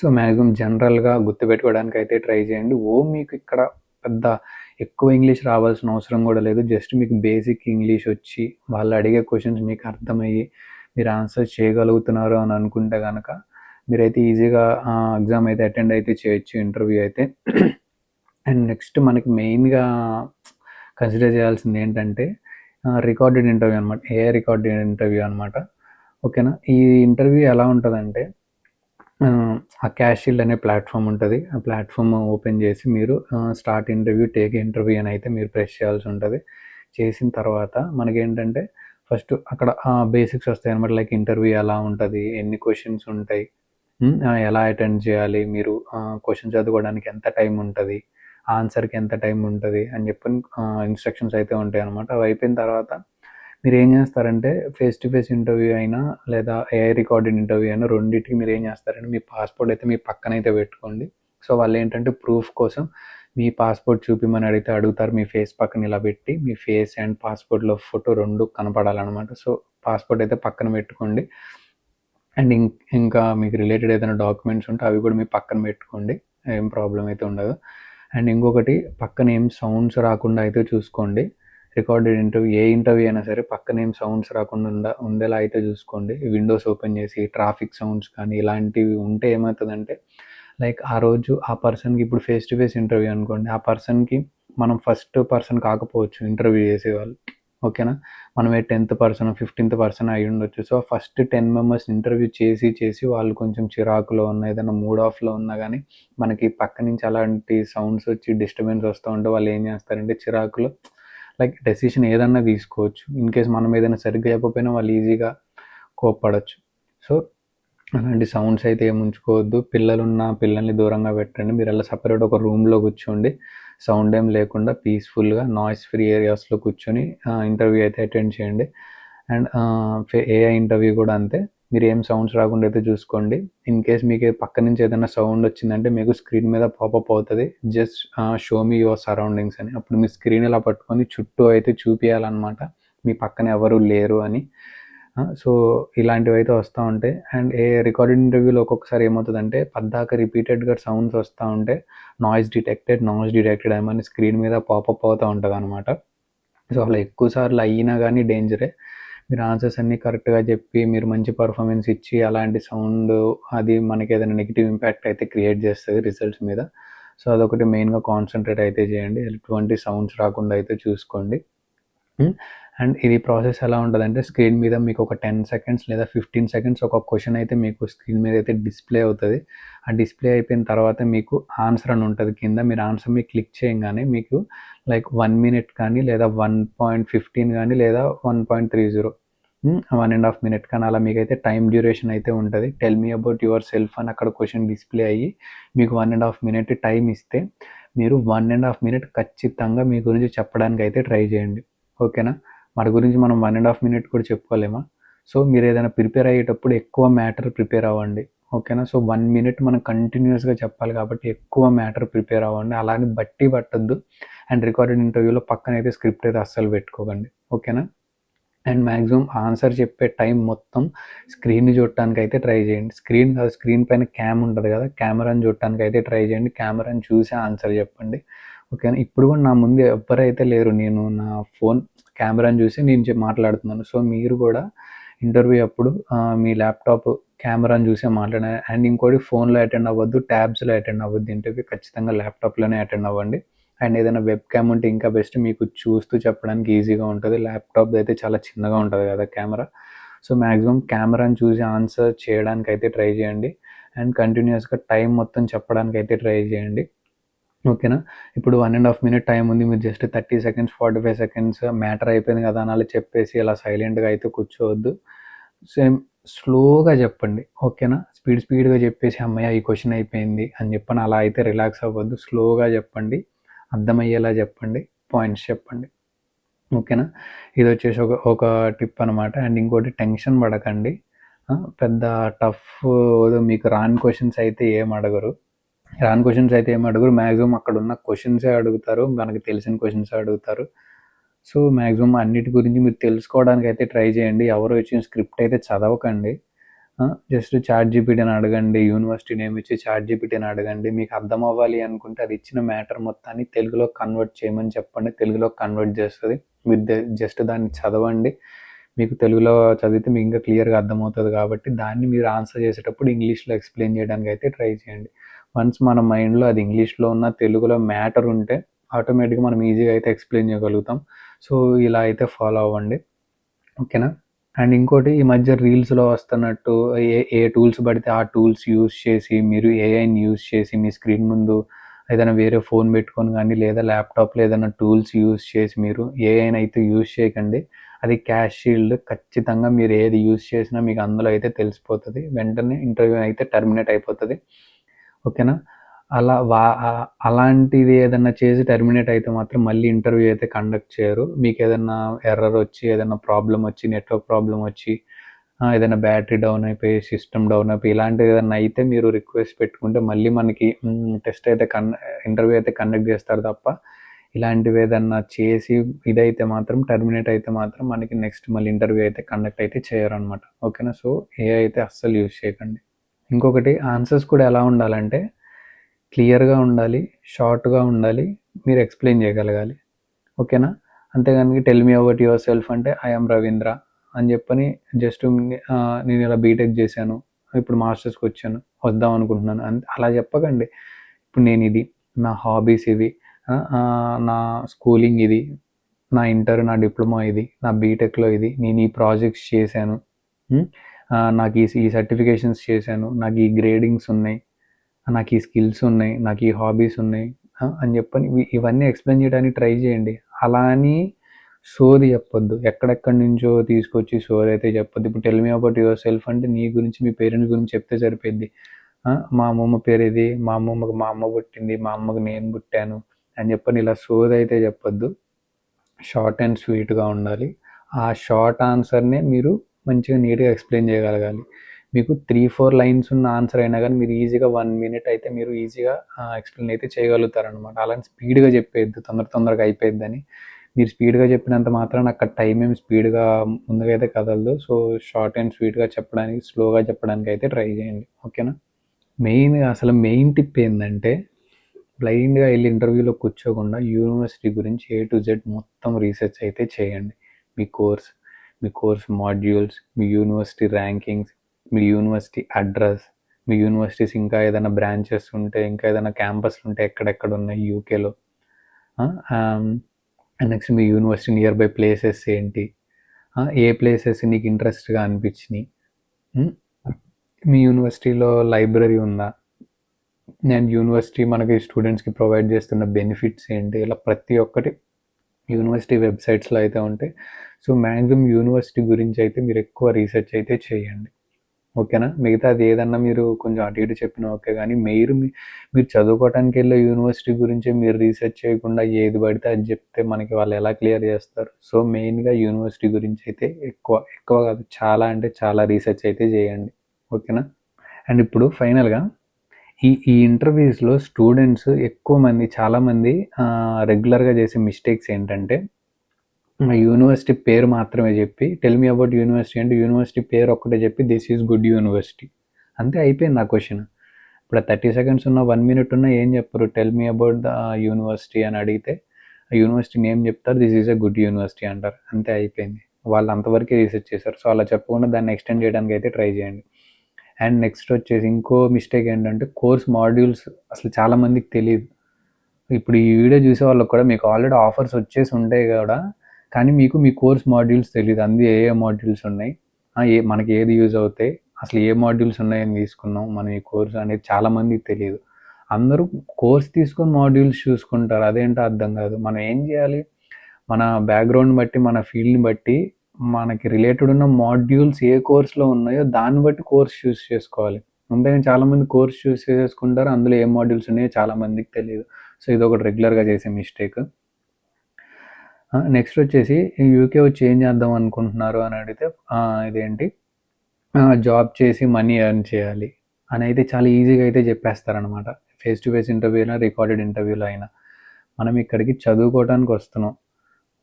సో మ్యాక్సిమం జనరల్గా గుర్తుపెట్టుకోవడానికి అయితే ట్రై చేయండి. మీకు ఇక్కడ పెద్ద ఎక్కువ ఇంగ్లీష్ రావాల్సిన అవసరం కూడా లేదు. జస్ట్ మీకు బేసిక్ ఇంగ్లీష్ వచ్చి వాళ్ళు అడిగే క్వశ్చన్స్ మీకు అర్థమయ్యి మీరు ఆన్సర్ చేయగలుగుతున్నారు అని అనుకుంటే కనుక మీరైతే ఈజీగా ఎగ్జామ్ అయితే అటెండ్ అయితే చేయొచ్చు, ఇంటర్వ్యూ అయితే. అండ్ నెక్స్ట్ మనకి మెయిన్గా కన్సిడర్ చేయాల్సింది ఏంటంటే రికార్డెడ్ ఇంటర్వ్యూ అనమాట. ఏఐ రికార్డెడ్ ఇంటర్వ్యూ అనమాట. ఓకేనా. ఈ ఇంటర్వ్యూ ఎలా ఉంటుందంటే ఆ క్యాష్షీల్డ్ అనే ప్లాట్ఫామ్ ఉంటుంది. ఆ ప్లాట్ఫామ్ ఓపెన్ చేసి మీరు స్టార్ట్ ఇంటర్వ్యూ, టేక్ ఇంటర్వ్యూ అని అయితే మీరు ప్రెస్ చేయాల్సి ఉంటుంది. చేసిన తర్వాత మనకేంటంటే ఫస్ట్ అక్కడ బేసిక్స్ వస్తాయి అనమాట. లైక్ ఇంటర్వ్యూ ఎలా ఉంటుంది, ఎన్ని క్వశ్చన్స్ ఉంటాయి, ఎలా అటెండ్ చేయాలి, మీరు క్వశ్చన్ చదువుకోవడానికి ఎంత టైం ఉంటుంది, ఆన్సర్కి ఎంత టైం ఉంటుంది అని చెప్పి ఇన్స్ట్రక్షన్స్ అయితే ఉంటాయి అనమాట. అవి అయిపోయిన తర్వాత మీరు ఏం చేస్తారంటే ఫేస్ టు ఫేస్ ఇంటర్వ్యూ అయినా లేదా ఏఐ రికార్డెడ్ ఇంటర్వ్యూ అయినా రెండింటికి మీరు ఏం చేస్తారంటే మీ పాస్పోర్ట్ అయితే మీ పక్కన అయితే పెట్టుకోండి. సో వాళ్ళు ఏంటంటే ప్రూఫ్ కోసం మీ పాస్పోర్ట్ చూపిమని అడుగుతారు. మీ ఫేస్ పక్కన ఇలా పెట్టి మీ ఫేస్ అండ్ పాస్పోర్ట్లో ఫోటో రెండు కనపడాలన్నమాట. సో పాస్పోర్ట్ అయితే పక్కన పెట్టుకోండి. అండ్ ఇంకా మీకు రిలేటెడ్ ఏదైనా డాక్యుమెంట్స్ ఉంటే అవి కూడా మీ పక్కన పెట్టుకోండి, ఏం ప్రాబ్లం అయితే ఉండదు. అండ్ ఇంకొకటి పక్కన ఏం సౌండ్స్ రాకుండా అయితే చూసుకోండి. రికార్డెడ్ ఇంటర్వ్యూ ఏ ఇంటర్వ్యూ అయినా సరే పక్కన ఏం సౌండ్స్ రాకుండా ఉండేలా అయితే చూసుకోండి. విండోస్ ఓపెన్ చేసి ట్రాఫిక్ సౌండ్స్ కానీ ఇలాంటివి ఉంటే ఏమవుతుందంటే లైక్ ఆ రోజు ఆ పర్సన్కి ఇప్పుడు ఫేస్ టు ఫేస్ ఇంటర్వ్యూ అనుకోండి, ఆ పర్సన్కి మనం ఫస్ట్ పర్సన్ కాకపోవచ్చు ఇంటర్వ్యూ చేసేవాళ్ళు. ఓకేనా. మనమే 10th పర్సన్ 15th పర్సన్ అయి ఉండొచ్చు. సో ఫస్ట్ 10 మెంబర్స్ ఇంటర్వ్యూ చేసి వాళ్ళు కొంచెం చిరాకులో ఉన్న ఏదైనా మూడ్ ఆఫ్లో ఉన్నా కానీ మనకి పక్క నుంచి అలాంటి సౌండ్స్ వచ్చి డిస్టర్బెన్స్ వస్తూ ఉంటే వాళ్ళు ఏం చేస్తారంటే చిరాకులో లైక్ డెసిషన్ ఏదన్నా తీసుకోవచ్చు. ఇన్ కేస్ మనం ఏదైనా సరిగ్గా చెప్పకపోయినా వాళ్ళు ఈజీగా కోప్పడచ్చు. సో అలాంటి సౌండ్స్ అయితే ఏమి ఉంచుకోవద్దు. పిల్లల్ని దూరంగా పెట్టండి. మీరు అలా సపరేట్ ఒక రూమ్లో కూర్చోండి, సౌండ్ ఏం లేకుండా పీస్ఫుల్గా నాయిస్ ఫ్రీ ఏరియాస్లో కూర్చొని ఇంటర్వ్యూ అయితే అటెండ్ చేయండి. అండ్ ఏఐ ఇంటర్వ్యూ కూడా అంతే. మీరు ఏం సౌండ్స్ రాకుండా అయితే చూసుకోండి. ఇన్ కేస్ మీకు పక్క నుంచి ఏదైనా సౌండ్ వచ్చిందంటే మీకు స్క్రీన్ మీద పాపప్ అవుతుంది, just show me your surroundings అని. అప్పుడు మీ స్క్రీన్ ఇలా పట్టుకొని చుట్టూ అయితే చూపించాలన్నమాట మీ పక్కన ఎవరు లేరు అని. సో ఇలాంటివి అయితే వస్తూ ఉంటాయి. అండ్ రికార్డెడ్ ఇంటర్వ్యూలో ఒక్కొక్కసారి ఏమవుతుందంటే పద్దాక రిపీటెడ్గా సౌండ్స్ వస్తూ ఉంటే నాయిస్ డిటెక్టెడ్ అని మన స్క్రీన్ మీద పాపప్ అవుతూ ఉంటుంది అనమాట. సో అలా ఎక్కువ సార్లు అయినా కానీ డేంజరే. మీరు ఆన్సర్స్ అన్నీ కరెక్ట్గా చెప్పి మీరు మంచి పర్ఫార్మెన్స్ ఇచ్చి అలాంటి సౌండ్ అది మనకి ఏదైనా నెగిటివ్ ఇంపాక్ట్ అయితే క్రియేట్ చేస్తుంది రిజల్ట్స్ మీద. సో అదొకటి మెయిన్గా కాన్సన్ట్రేట్ అయితే చేయండి. ఎటువంటి సౌండ్స్ రాకుండా అయితే చూసుకోండి. అండ్ ఇది ప్రాసెస్ ఎలా ఉంటుందంటే స్క్రీన్ మీద మీకు ఒక 10 సెకండ్స్ లేదా 15 సెకండ్స్ ఒక క్వశ్చన్ అయితే మీకు స్క్రీన్ మీద అయితే డిస్ప్లే అవుతుంది. ఆ డిస్ప్లే అయిపోయిన తర్వాత మీకు ఆన్సర్ అని ఉంటుంది కింద. మీరు ఆన్సర్ మీద క్లిక్ చేయగానే మీకు లైక్ 1 మినిట్ కానీ లేదా 1.15 కానీ లేదా 1.30 1.5 మినిట్ కానీ అలా మీకైతే టైం డ్యూరేషన్ అయితే ఉంటుంది. Tell me about your self అని అక్కడ క్వశ్చన్ డిస్ప్లే అయ్యి మీకు 1.5 మినిట్ టైం ఇస్తే మీరు 1.5 మినిట్ ఖచ్చితంగా మీ గురించి చెప్పడానికి అయితే ట్రై చేయండి. ఓకేనా. మన గురించి మనం 1.5 మినిట్ కూడా చెప్పుకోలేమా. సో మీరు ఏదైనా ప్రిపేర్ అయ్యేటప్పుడు ఎక్కువ మ్యాటర్ ప్రిపేర్ అవ్వండి. ఓకేనా. సో 1 మినిట్ మనం కంటిన్యూస్గా చెప్పాలి కాబట్టి ఎక్కువ మ్యాటర్ ప్రిపేర్ అవ్వండి. అలానే పట్టద్దు. అండ్ రికార్డెడ్ ఇంటర్వ్యూలో పక్కన అయితే స్క్రిప్ట్ అయితే అస్సలు పెట్టుకోకండి. ఓకేనా. అండ్ మ్యాక్సిమం ఆన్సర్ చెప్పే టైం మొత్తం స్క్రీన్ని చూడటానికి అయితే ట్రై చేయండి. స్క్రీన్ పైన క్యామ్ ఉంటుంది కదా, కెమెరాని చూడటానికి అయితే ట్రై చేయండి. కెమెరాని చూసి ఆన్సర్ చెప్పండి. ఓకేనా. ఇప్పుడు కూడా నా ముందు ఎవ్వరైతే లేరు, నేను నా ఫోన్ కెమెరాని చూసి నేను మాట్లాడుతున్నాను. సో మీరు కూడా ఇంటర్వ్యూ అప్పుడు మీ ల్యాప్టాప్ కెమెరాని చూసే మాట్లాడాలి. అండ్ ఇంకోటి ఫోన్లో అటెండ్ అవ్వద్దు, ట్యాబ్స్లో అటెండ్ అవ్వద్దు. ఇంటర్వ్యూ ఖచ్చితంగా ల్యాప్టాప్లోనే అటెండ్ అవ్వండి. అండ్ ఏదైనా వెబ్ క్యామ్ ఉంటే ఇంకా బెస్ట్, మీకు చూస్తూ చెప్పడానికి ఈజీగా ఉంటుంది. ల్యాప్టాప్ అయితే చాలా చిన్నగా ఉంటుంది కదా కెమెరా. సో మ్యాక్సిమం కెమెరాని చూసి ఆన్సర్ చేయడానికి అయితే ట్రై చేయండి. అండ్ కంటిన్యూస్గా టైం మొత్తం చెప్పడానికి అయితే ట్రై చేయండి. ఓకేనా. ఇప్పుడు 1.5 మినిట్ టైం ఉంది, మీరు జస్ట్ 30 సెకండ్స్ 45 సెకండ్స్ మ్యాటర్ అయిపోయింది కదా అని అలా చెప్పేసి అలా సైలెంట్గా అయితే కూర్చోవద్దు. సేమ్ స్లోగా చెప్పండి. ఓకేనా. స్పీడ్గా చెప్పేసి అమ్మయ్య ఈ క్వశ్చన్ అయిపోయింది అని చెప్పని అలా అయితే రిలాక్స్ అవ్వద్దు. స్లోగా చెప్పండి, అర్థమయ్యేలా చెప్పండి, పాయింట్స్ చెప్పండి. ఓకేనా. ఇది వచ్చేసి ఒక టిప్ అనమాట. అండ్ ఇంకోటి టెన్షన్ పడకండి. పెద్ద టఫ్ మీకు రాని క్వశ్చన్స్ అయితే ఏం అడగరు. మ్యాక్సిమం అక్కడున్న క్వశ్చన్సే అడుగుతారు. మనకి తెలిసిన క్వశ్చన్సే అడుగుతారు. సో, మ్యాక్సిమం అన్నిటి గురించి మీరు తెలుసుకోవడానికైతే ట్రై చేయండి. ఎవరో ఇచ్చిన స్క్రిప్ట్ అయితే చదవకండి. జస్ట్ చాట్‌జీపీటీని అడగండి. యూనివర్సిటీ నేమ్ ఇచ్చి చాట్‌జీపీటీని అడగండి. మీకు అర్థం అవ్వాలి అనుకుంటే అది ఇచ్చిన మ్యాటర్ మొత్తాన్ని తెలుగులో కన్వర్ట్ చేయమని చెప్పండి. తెలుగులోకి కన్వర్ట్ చేస్తది. మీరు జస్ట్ దాన్ని చదవండి. మీకు తెలుగులో చదివితే మీకు ఇంకా క్లియర్‌గా అర్థమవుతది కాబట్టి దాన్ని మీరు ఆన్సర్ చేసేటప్పుడు ఇంగ్లీష్‌లో ఎక్స్‌ప్లెయిన్ చేయడానికైతే ట్రై చేయండి. వన్స్ మన మైండ్‌లో అది ఇంగ్లీష్‌లో ఉన్న తెలుగులో మ్యాటర్ ఉంటే ఆటోమేటిక్‌గా మనం ఈజీగా అయితే ఎక్స్‌ప్లెయిన్ చేయగలుగుతాం. సో, ఇలా అయితే ఫాలో అవ్వండి. ఓకేనా? అండ్ ఇంకోటి ఈ మధ్య రీల్స్‌లో వస్తున్నట్టు ఏ టూల్స్ పడితే ఆ టూల్స్ యూజ్ చేసి మీరు ఏఐని యూజ్ చేసి మీ స్క్రీన్ ముందు ఏదైనా వేరే ఫోన్ పెట్టుకొని కానీ లేదా ల్యాప్‌టాప్‌లో ఏదైనా టూల్స్ యూజ్ చేసి మీరు ఏఐని అయితే యూజ్ చేయకండి. అది క్యాష్ షీల్డ్. ఖచ్చితంగా మీరు ఏది యూజ్ చేసినా మీకు అందులో అయితే తెలిసిపోతది. వెంటనే ఇంటర్వ్యూ అయితే టర్మినేట్ అయిపోతది. ఓకేనా? అలాంటిది ఏదన్నా చేసి టర్మినేట్ అయితే మాత్రం మళ్ళీ ఇంటర్వ్యూ అయితే కండక్ట్ చేయరు. మీకేదన్నా ఎర్రర్ వచ్చి, ఏదైనా ప్రాబ్లమ్ వచ్చి, నెట్వర్క్ ప్రాబ్లమ్ వచ్చి, ఏదైనా బ్యాటరీ డౌన్ అయిపోయి, సిస్టమ్ డౌన్ అయిపోయి ఇలాంటిది ఏదన్నా అయితే మీరు రిక్వెస్ట్ పెట్టుకుంటే మళ్ళీ మనకి టెస్ట్ అయితే ఇంటర్వ్యూ అయితే కండక్ట్ చేస్తారు తప్ప ఇలాంటివి ఏదన్నా చేసి ఇదైతే మాత్రం టర్మినేట్ అయితే మాత్రం మనకి నెక్స్ట్ మళ్ళీ ఇంటర్వ్యూ అయితే కండక్ట్ అయితే చేయరనమాట. ఓకేనా? సో, ఏఐ అయితే అస్సలు యూజ్ చేయకండి. ఇంకొకటి ఆన్సర్స్ కూడా ఎలా ఉండాలంటే క్లియర్‌గా ఉండాలి, షార్ట్‌గా ఉండాలి, మీరు ఎక్స్‌ప్లెయిన్ చేయగలగాలి. ఓకేనా? అంతేగాని tell me about your self అంటే ఐ యామ్ రవీంద్ర అని చెప్పని జస్ట్ నేను ఇలా బీటెక్ చేశాను, ఇప్పుడు మాస్టర్స్‌కి వచ్చాను, వద్దాం అనుకుంటున్నాను అలా చెప్పకండి. ఇప్పుడు నేను ఇది, నా హాబీస్ ఇవి, నా స్కూలింగ్ ఇది, నా ఇంటర్, నా డిప్లొమా ఇది, నా బీటెక్‌లో ఇది, నేను ఈ ప్రాజెక్ట్స్ చేశాను, నాకు ఈ సర్టిఫికేషన్స్ చేశాను, నాకు ఈ గ్రేడింగ్స్ ఉన్నాయి, నాకు ఈ స్కిల్స్ ఉన్నాయి, నాకు ఈ హాబీస్ ఉన్నాయి అని చెప్పని ఇవన్నీ ఎక్స్ప్లెయిన్ చేయడానికి ట్రై చేయండి. అలా అని సోది చెప్పొద్దు. ఎక్కడెక్కడి నుంచో తీసుకొచ్చి సోది అయితే చెప్పొద్దు. ఇప్పుడు tell me about your self అంటే నీ గురించి, మీ పేరెంట్స్ గురించి చెప్తే సరిపోద్ది. మా అమ్మమ్మ పేరు ఇది, మా అమ్మమ్మకి మా అమ్మ పుట్టింది, మా అమ్మకి నేను పుట్టాను అని చెప్పని ఇలా సోది అయితే చెప్పొద్దు. షార్ట్ అండ్ స్వీట్‌గా ఉండాలి. ఆ షార్ట్ ఆన్సర్‌నే మీరు మంచిగా నీట్‌గా ఎక్స్‌ప్లెయిన్ చేయగలగాలి. మీకు 3, 4 లైన్స్ ఉన్న ఆన్సర్ అయినా గానీ మీరు ఈజీగా 1 మినిట్ అయితే మీరు ఈజీగా ఎక్స్‌ప్లెయిన్ అయితే చేయగలుగుతారనమాట. అలాని స్పీడ్‌గా చెప్పేయద్దు తొందరగా అయిపోయిద్దని. మీరు స్పీడ్‌గా చెప్పినంత మాత్రాన అక్కడ టైం ఏమి స్పీడ్‌గా ముందుగా అయితే కదలదు. సో, షార్ట్ అండ్ స్వీట్‌గా చెప్పడానికి, స్లోగా చెప్పడానికి అయితే ట్రై చేయండి. ఓకేనా? మెయిన్ టిప్ ఏందంటే బ్లైండ్‌గా ఎళ్లి ఇంటర్వ్యూలో కూర్చోకుండా యూనివర్సిటీ గురించి ఏ టు జెడ్ మొత్తం రీసెర్చ్ అయితే చేయండి. మీ కోర్స్, మీ కోర్స్ మాడ్యూల్స్, మీ యూనివర్సిటీ ర్యాంకింగ్స్, మీ యూనివర్సిటీ అడ్రస్, మీ యూనివర్సిటీస్ ఇంకా ఏదైనా బ్రాంచెస్ ఉంటే, ఇంకా ఏదైనా క్యాంపస్‌లు ఉంటే ఎక్కడెక్కడ ఉన్నాయి యూకేలో. Next me university near by places ఏంటి? ఏ ప్లేసెస్ నీకు ఇంట్రెస్ట్‌గా అనిపించినాయి? మీ యూనివర్సిటీలో లైబ్రరీ ఉందా? అండ్ యూనివర్సిటీ మనకి స్టూడెంట్స్కి ప్రొవైడ్ చేస్తున్న బెనిఫిట్స్ ఏంటి, ఇలా ప్రతి ఒక్కటి యూనివర్సిటీ వెబ్సైట్స్లో అయితే ఉంటాయి. సో, మ్యాక్సిమం యూనివర్సిటీ గురించి అయితే మీరు ఎక్కువ రీసెర్చ్ అయితే చేయండి. ఓకేనా? మిగతాది ఏదన్నా మీరు కొంచెం అటు ఇటు చెప్పినా ఓకే, కానీ మీరు చదువుకోవటానికి వెళ్ళే యూనివర్సిటీ గురించి మీరు రీసెర్చ్ చేయకుండా ఏది పడితే అది చెప్తే మనకి వాళ్ళు ఎలా క్లియర్ చేస్తారు? సో, మెయిన్గా యూనివర్సిటీ గురించి అయితే ఎక్కువ కాదు, చాలా అంటే చాలా రీసెర్చ్ అయితే చేయండి. ఓకేనా? అండ్ ఇప్పుడు ఫైనల్గా ఈ ఇంటర్వ్యూస్‌లో స్టూడెంట్స్ చాలామంది రెగ్యులర్‌గా చేసే మిస్టేక్స్ ఏంటంటే, యూనివర్సిటీ పేరు మాత్రమే చెప్పి టెల్ మీ అబౌట్ యూనివర్సిటీ అంటే యూనివర్సిటీ పేరు ఒక్కటే చెప్పి దిస్ ఈజ్ గుడ్ యూనివర్సిటీ అంతే, అయిపోయింది ఆ క్వశ్చన్. ఇప్పుడు 30 సెకండ్స్ ఉన్న 1 మినిట్ ఉన్న ఏం చెప్పరు, tell me about the university అని అడిగితే ఆ యూనివర్సిటీ నేమ్ చెప్తారు, this is a good university అంటారు, అంతే అయిపోయింది. వాళ్ళు అంతవరకే రీసెర్చ్ చేశారు. సో, అలా చెప్పకుండా దాన్ని ఎక్స్టెండ్ చేయడానికి అయితే ట్రై చేయండి. అండ్ నెక్స్ట్ వచ్చేసి ఇంకో మిస్టేక్ ఏంటంటే కోర్స్ మాడ్యూల్స్ అసలు చాలామందికి తెలియదు. ఇప్పుడు ఈ వీడియో చూసే వాళ్ళకి కూడా మీకు ఆల్రెడీ ఆఫర్స్ వచ్చేసి ఉంటాయి కూడా, కానీ మీకు మీ కోర్స్ మాడ్యూల్స్ తెలియదు. అందులో ఏ మాడ్యూల్స్ ఉన్నాయి, మనకి ఏది యూజ్ అవుతాయి, అసలు ఏ మాడ్యూల్స్ ఉన్నాయని తీసుకున్నాం మనం ఈ కోర్స్ అనేది చాలామందికి తెలియదు. అందరూ కోర్స్ తీసుకొని మాడ్యూల్స్ చూసుకుంటారు, అదేంటో అర్థం కాదు. మనం ఏం చేయాలి, మన బ్యాక్గ్రౌండ్ బట్టి, మన ఫీల్డ్ని బట్టి మనకి రిలేటెడ్ ఉన్న మాడ్యూల్స్ ఏ కోర్స్లో ఉన్నాయో దాన్ని బట్టి కోర్స్ చూస్ చేసుకోవాలి. అంతేగాని చాలామంది కోర్స్ చూస్ చేసుకుంటారు, అందులో ఏ మాడ్యూల్స్ ఉన్నాయో చాలామందికి తెలియదు. సో, ఇది ఒకటి రెగ్యులర్గా చేసే మిస్టేక్. నెక్స్ట్ వచ్చేసి యూకే వచ్చి ఏం చేద్దాం అనుకుంటున్నారు అని అడిగితే ఇదేంటి జాబ్ చేసి మనీ ఎర్న్ చేయాలి అని అయితే చాలా ఈజీగా అయితే చెప్పేస్తారనమాట. ఫేస్ టు ఫేస్ ఇంటర్వ్యూ అయినా, రికార్డెడ్ ఇంటర్వ్యూలో అయినా. మనం ఇక్కడికి చదువుకోవడానికి వస్తున్నాం.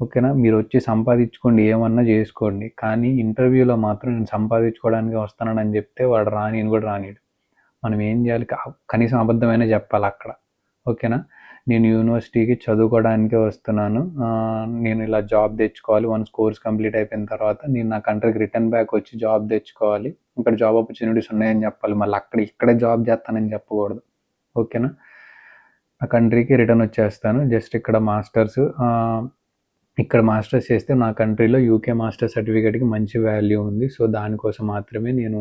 ఓకేనా? మీరు వచ్చి సంపాదించుకోండి, ఏమన్నా చేసుకోండి. కానీ ఇంటర్వ్యూలో మాత్రం నేను సంపాదించుకోవడానికి వస్తున్నానని చెప్తే వాడు రానియను కూడా రానియడు. మనం ఏం చేయాలి? కనీసం అబద్ధమైనా చెప్పాలి అక్కడ. ఓకేనా? నేను యూనివర్సిటీకి చదువుకోవడానికే వస్తున్నాను, నేను ఇలా జాబ్ తెచ్చుకోవాలి. వన్స్ కోర్స్ కంప్లీట్ అయిపోయిన తర్వాత నేను నా కంట్రీకి రిటర్న్ బ్యాక్ వచ్చి జాబ్ తెచ్చుకోవాలి, ఇక్కడ జాబ్ ఆపర్చునిటీస్ ఉన్నాయని చెప్పాలి. మళ్ళీ ఇక్కడే జాబ్ చేస్తానని చెప్పకూడదు. ఓకేనా? నా కంట్రీకి రిటర్న్ వచ్చేస్తాను, జస్ట్ ఇక్కడ మాస్టర్స్ చేస్తే నా కంట్రీలో యూకే మాస్టర్ సర్టిఫికేట్కి మంచి వాల్యూ ఉంది. సో దానికోసం మాత్రమే నేను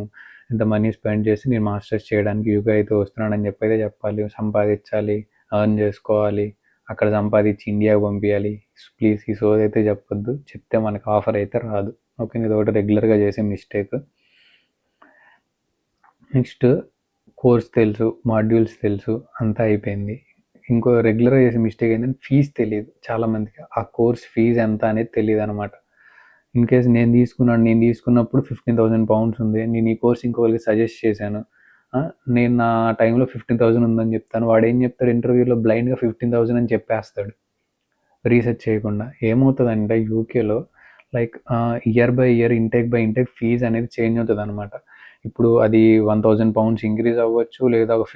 ఇంత మనీ స్పెండ్ చేసి నేను మాస్టర్స్ చేయడానికి యూకే అయితే వస్తున్నానని చెప్పైతే చెప్పాలి. సంపాదించాలి, ఎర్న్ చేసుకోవాలి, అక్కడ సంపాదించి ఇండియాకి పంపించాలి. ప్లీజ్ ఈ సోది అయితే చెప్పొద్దు. చెప్తే మనకు ఆఫర్ అయితే రాదు. ఓకే, ఇది ఒకటి రెగ్యులర్గా చేసే మిస్టేక్. నెక్స్ట్, కోర్స్ తెలుసు, మాడ్యూల్స్ తెలుసు, అంతా అయిపోయింది. ఇంకో రెగ్యులర్గా చేసే మిస్టేక్ ఏంటంటే ఫీజు తెలియదు చాలామందికి. ఆ కోర్స్ ఫీజు ఎంత అనేది తెలియదు అనమాట. ఇన్ కేస్ నేను తీసుకున్నప్పుడు £15,000 ఉంది, నేను ఈ కోర్స్ ఇంకొకరికి సజెస్ట్ చేశాను, నేను నా టైంలో 15,000 ఉందని చెప్తాను. వాడు ఏం చెప్తాడు ఇంటర్వ్యూలో? బ్లైండ్గా 15,000 అని చెప్పేస్తాడు, రీసెర్చ్ చేయకుండా. ఏమవుతుందంటే యూకేలో like year by year, intake by intake fee అనేది చేంజ్ అవుతుంది అనమాట. ఇప్పుడు అది £1,000 ఇంక్రీజ్ అవ్వచ్చు, లేదా ఒక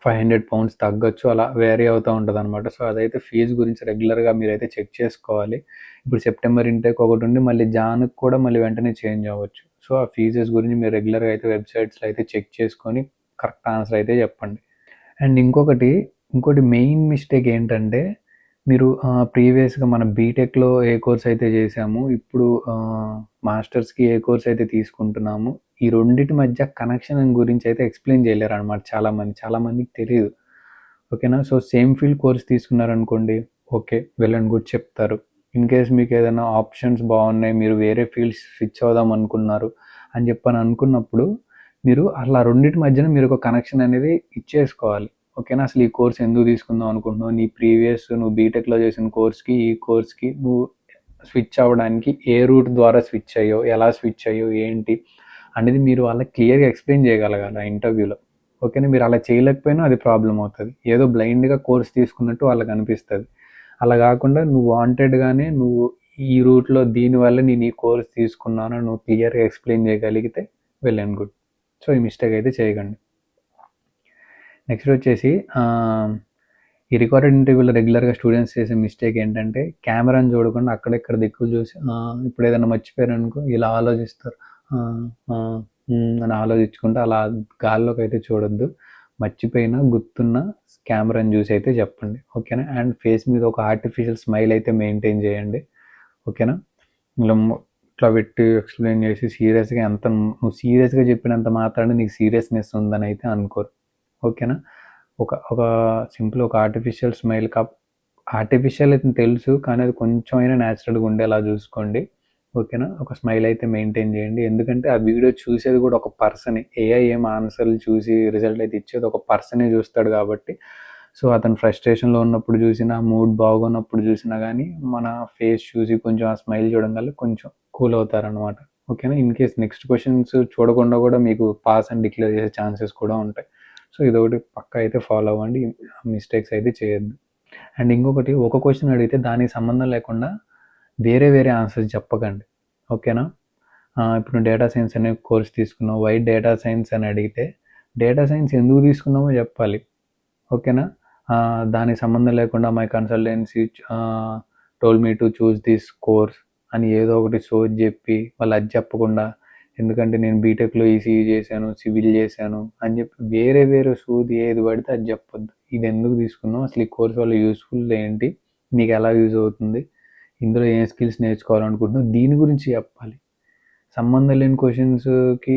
£500 తగ్గొచ్చు, అలా వేరీ అవుతూ ఉంటుంది అనమాట. సో అదైతే ఫీజు గురించి రెగ్యులర్గా మీరైతే చెక్ చేసుకోవాలి. ఇప్పుడు సెప్టెంబర్ ఇంటేక్ ఒకటి ఉండి మళ్ళీ జాన్కి కూడా మళ్ళీ వెంటనే చేంజ్ అవ్వచ్చు. సో ఆ ఫీజెస్ గురించి మీరు రెగ్యులర్గా అయితే వెబ్సైట్స్లో అయితే చెక్ చేసుకొని కరెక్ట్ ఆన్సర్ అయితే చెప్పండి. అండ్ ఇంకోటి మెయిన్ మిస్టేక్ ఏంటంటే, మీరు ప్రీవియస్గా మన బీటెక్లో ఏ కోర్స్ అయితే చేసామో, ఇప్పుడు మాస్టర్స్కి ఏ కోర్స్ అయితే తీసుకుంటున్నామో, ఈ రెండింటి మధ్య కనెక్షన్ గురించి అయితే ఎక్స్ప్లెయిన్ చేయలేరు అనమాట చాలామందికి తెలియదు. ఓకేనా? సో సేమ్ ఫీల్డ్ కోర్స్ తీసుకున్నారనుకోండి, ఓకే, వెల్ అండ్ గుడ్ చెప్తారు. ఇన్ కేస్ మీకు ఏదైనా ఆప్షన్స్ బాగున్నాయి, మీరు వేరే ఫీల్డ్స్ స్విచ్ అవుదాం అనుకున్నారు అని అనుకున్నప్పుడు, మీరు అలా రెండింటి మధ్యన మీరు ఒక కనెక్షన్ అనేది ఇచ్చేసుకోవాలి. ఓకేనా? అసలు ఈ కోర్స్ ఎందుకు తీసుకుందాం అనుకుంటున్నావు, నీ నువ్వు బీటెక్లో చేసిన కోర్స్కి ఈ కోర్స్కి నువ్వు స్విచ్ అవ్వడానికి ఏ రూట్ ద్వారా స్విచ్ అయ్యో, ఎలా స్విచ్ అయ్యో, ఏంటి అనేది మీరు వాళ్ళకి క్లియర్గా ఎక్స్ప్లెయిన్ చేయగలగాలి ఆ ఇంటర్వ్యూలో. ఓకేనా? మీరు అలా చేయలేకపోయినా అది ప్రాబ్లం అవుతుంది. ఏదో బ్లైండ్గా కోర్స్ తీసుకున్నట్టు వాళ్ళకి అనిపిస్తుంది. అలా కాకుండా నువ్వు వాంటెడ్గానే నువ్వు ఈ రూట్లో దీనివల్ల నేను ఈ కోర్స్ తీసుకున్నాను నువ్వు క్లియర్గా ఎక్స్ప్లెయిన్ చేయగలిగితే వెల్ అండ్ గుడ్. సో ఈ మిస్టేక్ అయితే చేయకండి. నెక్స్ట్ వచ్చేసి, ఈ రికార్డెడ్ ఇంటర్వ్యూలో రెగ్యులర్గా స్టూడెంట్స్ చేసే మిస్టేక్ ఏంటంటే, కెమెరాని చూడకుండా అక్కడెక్కడ దిక్కులు చూసి ఇప్పుడు ఏదైనా మర్చిపోయారనుకో ఇలా ఆలోచిస్తారు, అని ఆలోచించుకుంటూ అలా గాల్లోకి అయితే చూడొద్దు. మర్చిపోయినా గుర్తున్న కెమెరాని చూసి అయితే చెప్పండి. ఓకేనా? అండ్ ఫేస్ మీద ఒక ఆర్టిఫిషియల్ స్మైల్ అయితే మెయింటైన్ చేయండి. ఓకేనా? ఇలా ఇట్లా పెట్టి ఎక్స్ప్లెయిన్ చేసి సీరియస్గా నువ్వు సీరియస్గా చెప్పినంత మాత్రాన్ని నీకు సీరియస్నెస్ ఉందని అయితే అనుకోరు. ఓకేనా? ఒక సింపుల్ ఒక ఆర్టిఫిషియల్ స్మైల్ ఆర్టిఫిషియల్ అయితే తెలుసు, కానీ అది కొంచెం అయినా న్యాచురల్గా ఉండేలా చూసుకోండి. ఓకేనా? ఒక స్మైల్ అయితే మెయింటైన్ చేయండి. ఎందుకంటే ఆ వీడియో చూసేది కూడా ఒక పర్సనే. ఏఐ ఏం ఆన్సర్లు చూసి రిజల్ట్ అయితే ఇచ్చేది ఒక పర్సనే చూస్తాడు కాబట్టి, సో అతను ఫ్రస్ట్రేషన్లో ఉన్నప్పుడు చూసినా, మూడ్ బాగున్నప్పుడు చూసినా కానీ మన ఫేస్ చూసి కొంచెం ఆ స్మైల్ చూడడం వల్ల కొంచెం కూల్ అవుతారనమాట. ఓకేనా? ఇన్ కేస్ నెక్స్ట్ క్వశ్చన్స్ చూడకుండా కూడా మీకు పాస్ అని డిక్లేర్ చేసే ఛాన్సెస్ కూడా ఉంటాయి. సో ఇదొకటి పక్కా అయితే ఫాలో అవ్వండి, మిస్టేక్స్ అయితే చేయొద్దు. అండ్ ఇంకొకటి, ఒక క్వశ్చన్ అడిగితే దానికి సంబంధం లేకుండా వేరే ఆన్సర్స్ చెప్పకండి. ఓకేనా? ఇప్పుడు డేటా సైన్స్ అనే కోర్స్ తీసుకున్నావు, వై డేటా సైన్స్ అని అడిగితే డేటా సైన్స్ ఎందుకు తీసుకున్నామో చెప్పాలి. ఓకేనా? దానికి సంబంధం లేకుండా my consultancy told me to choose this course అని ఏదో ఒకటి సోది చెప్పి వాళ్ళు అది చెప్పకుండా, ఎందుకంటే నేను బీటెక్లో ఈసీఈ చేశాను, సివిల్ చేశాను అని చెప్పి వేరే సోది ఏది పడితే అది చెప్పొద్దు. ఇది ఎందుకు తీసుకున్నావు, అసలు ఈ కోర్స్ వల్ల యూస్ఫుల్ ఏంటి, నీకు ఎలా యూజ్ అవుతుంది, ఇందులో ఏం స్కిల్స్ నేర్చుకోవాలనుకుంటున్నావు, దీని గురించి చెప్పాలి. సంబంధం లేని క్వశ్చన్స్కి